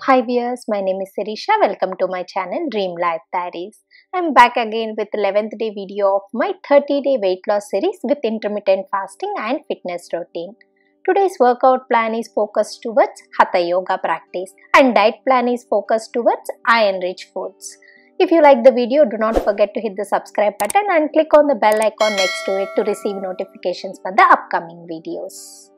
Hi viewers, my name is Sirisha. Welcome to my channel Dream Life Diaries. I am back again with 11th day video of my 30-day weight loss series with intermittent fasting and fitness routine. Today's workout plan is focused towards Hatha Yoga practice and diet plan is focused towards iron-rich foods. If you like the video, do not forget to hit the subscribe button and click on the bell icon next to it to receive notifications for the upcoming videos.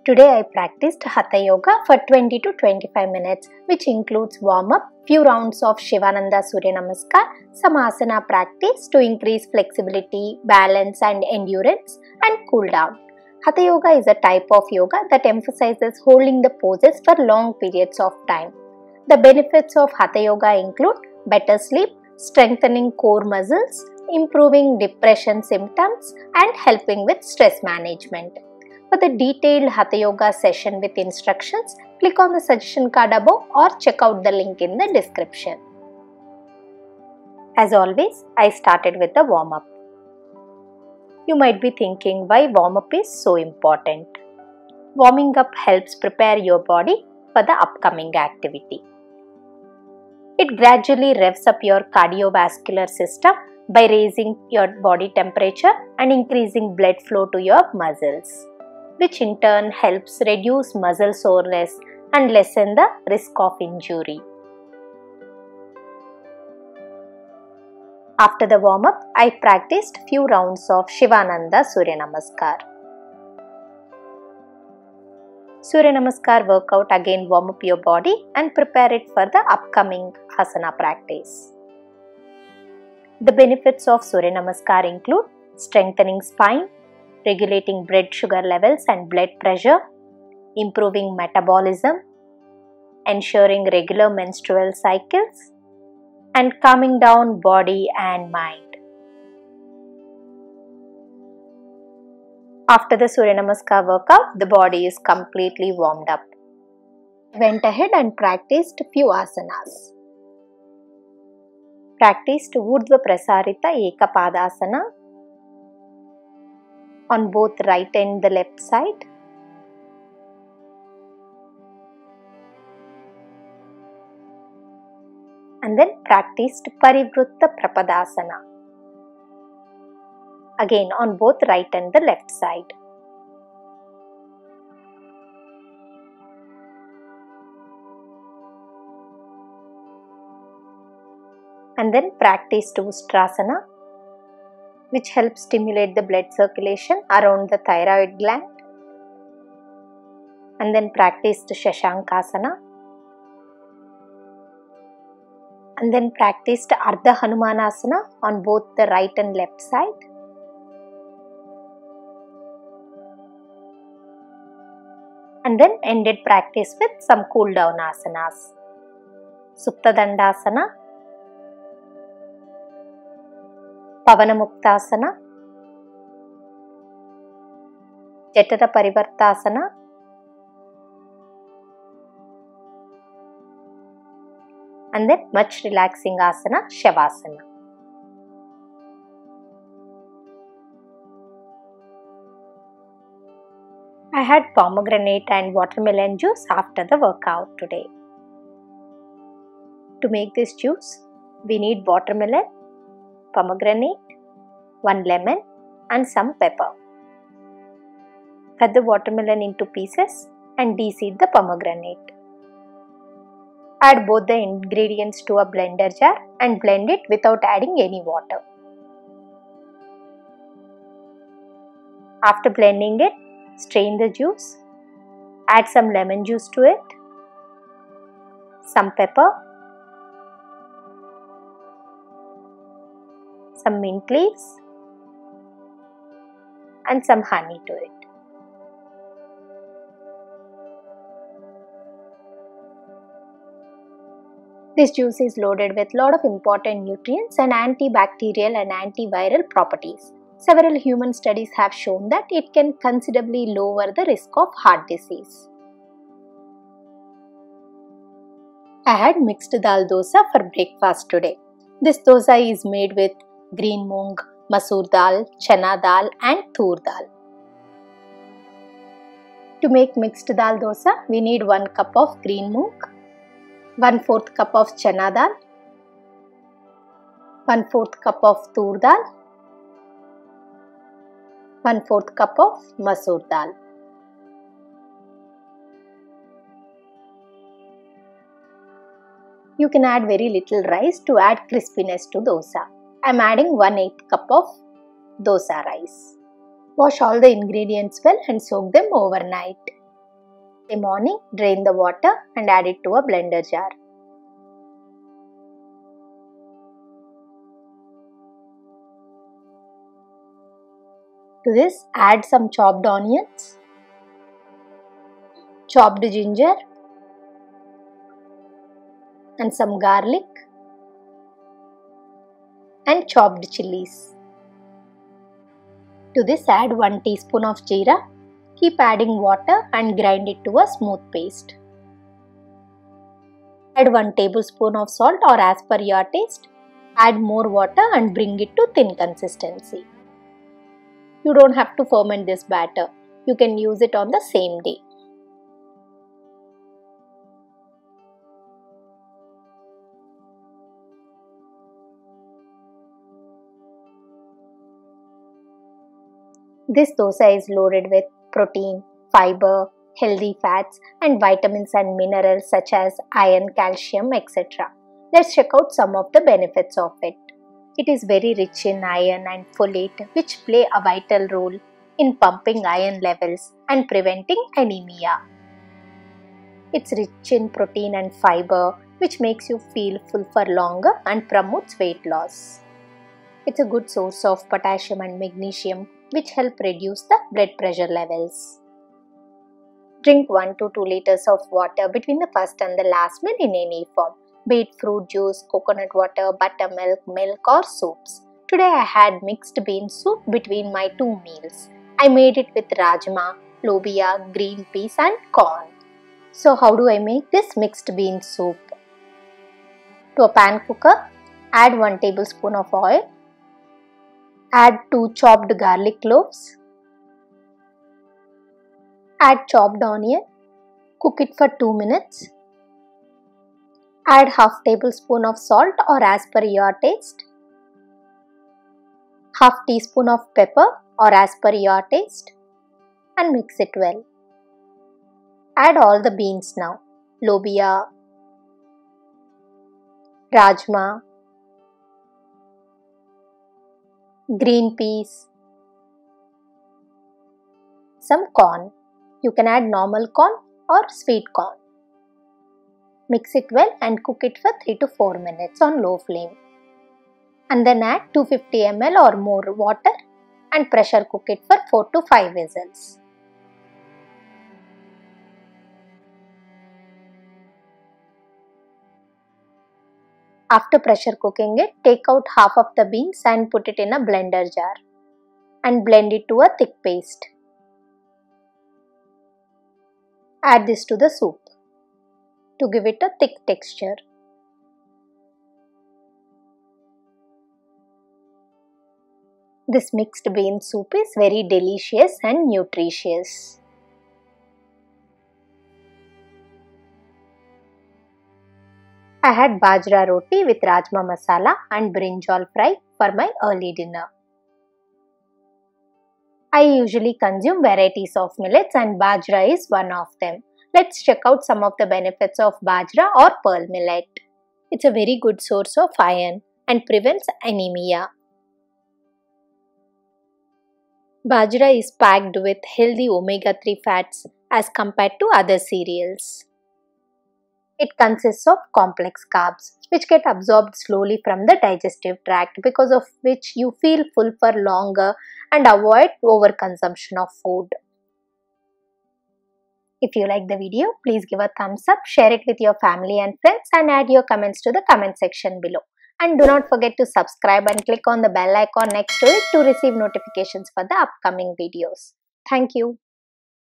Today I practiced Hatha Yoga for 20 to 25 minutes, which includes warm-up, few rounds of Shivananda Surya Namaskar, some asana practice to increase flexibility, balance and endurance, and cool down. Hatha Yoga is a type of yoga that emphasizes holding the poses for long periods of time. The benefits of Hatha Yoga include better sleep, strengthening core muscles, improving depression symptoms, and helping with stress management. For the detailed Hatha Yoga session with instructions, click on the suggestion card above or check out the link in the description. As always, I started with the warm-up. You might be thinking why warm-up is so important. Warming up helps prepare your body for the upcoming activity. It gradually revs up your cardiovascular system by raising your body temperature and increasing blood flow to your muscles, which in turn helps reduce muscle soreness and lessen the risk of injury. After the warm-up, I practiced few rounds of Shivananda Surya Namaskar. Surya Namaskar workout again warm up your body and prepare it for the upcoming asana practice. The benefits of Surya Namaskar include strengthening spine, regulating blood sugar levels and blood pressure, improving metabolism, ensuring regular menstrual cycles, and calming down body and mind. After the Surya Namaskar workout, the body is completely warmed up. I went ahead and practiced few asanas. Practiced Urdhva Prasarita Ekapadasana on both right and the left side. And then practiced Parivrutta Prapadasana, again on both right and the left side. And then practiced Ustrasana, which helps stimulate the blood circulation around the thyroid gland. And then practiced Shashankasana. And then practiced Ardha Hanumanasana on both the right and left side. And then ended practice with some cool down asanas. Supta Dandasana, Pavanamuktasana, Jatara Parivartasana, and then much relaxing asana, Shavasana. I had pomegranate and watermelon juice after the workout today. To make this juice, we need watermelon, pomegranate, 1 lemon and some pepper. Cut the watermelon into pieces and de-seed the pomegranate. Add both the ingredients to a blender jar and blend it without adding any water. After blending it, strain the juice, add some lemon juice to it, some pepper, some mint leaves and some honey to it. This juice is loaded with lot of important nutrients and antibacterial and antiviral properties. Several human studies have shown that it can considerably lower the risk of heart disease. I had mixed dal dosa for breakfast today. This dosa is made with green moong, masoor dal, chana dal and tur dal. To make mixed dal dosa, we need 1 cup of green moong, 1/4 cup of chana dal, 1/4 cup of tur dal, 1/4 cup of masoor dal. You can add very little rice to add crispiness to dosa. I am adding 1/8 cup of dosa rice. Wash all the ingredients well and soak them overnight. In the morning, drain the water and add it to a blender jar. To this, add some chopped onions, chopped ginger, and some garlic and chopped chilies. To this, add 1 teaspoon of jeera. Keep adding water and grind it to a smooth paste. Add 1 tablespoon of salt or as per your taste. Add more water and bring it to thin consistency. You don't have to ferment this batter. You can use it on the same day. This dosa is loaded with protein, fiber, healthy fats and vitamins and minerals such as iron, calcium, etc. Let's check out some of the benefits of it. It is very rich in iron and folate, which play a vital role in pumping iron levels and preventing anemia. It's rich in protein and fiber, which makes you feel full for longer and promotes weight loss. It's a good source of potassium and magnesium, which help reduce the blood pressure levels. Drink 1 to 2 liters of water between the first and the last meal in any form, be it fruit juice, coconut water, buttermilk, milk or soups. Today I had mixed bean soup between my 2 meals. I made it with rajma, lobia, green peas and corn. So how do I make this mixed bean soup? To a pan cooker, add 1 tablespoon of oil. Add 2 chopped garlic cloves. Add chopped onion. Cook it for 2 minutes. Add half tablespoon of salt or as per your taste. Half teaspoon of pepper or as per your taste. And mix it well. Add all the beans now. Lobia, rajma, green peas, some corn. You can add normal corn or sweet corn. Mix it well and cook it for 3 to 4 minutes on low flame. And then add 250 ml or more water and pressure cook it for 4 to 5 whistles. After pressure cooking it, take out half of the beans and put it in a blender jar and blend it to a thick paste. Add this to the soup to give it a thick texture. This mixed bean soup is very delicious and nutritious. I had bajra roti with rajma masala and brinjal fry for my early dinner. I usually consume varieties of millets and bajra is one of them. Let's check out some of the benefits of bajra or pearl millet. It's a very good source of iron and prevents anemia. Bajra is packed with healthy omega-3 fats as compared to other cereals. It consists of complex carbs which get absorbed slowly from the digestive tract, because of which you feel full for longer and avoid overconsumption of food. If you like the video, please give a thumbs up, share it with your family and friends and add your comments to the comment section below. And do not forget to subscribe and click on the bell icon next to it to receive notifications for the upcoming videos. Thank you.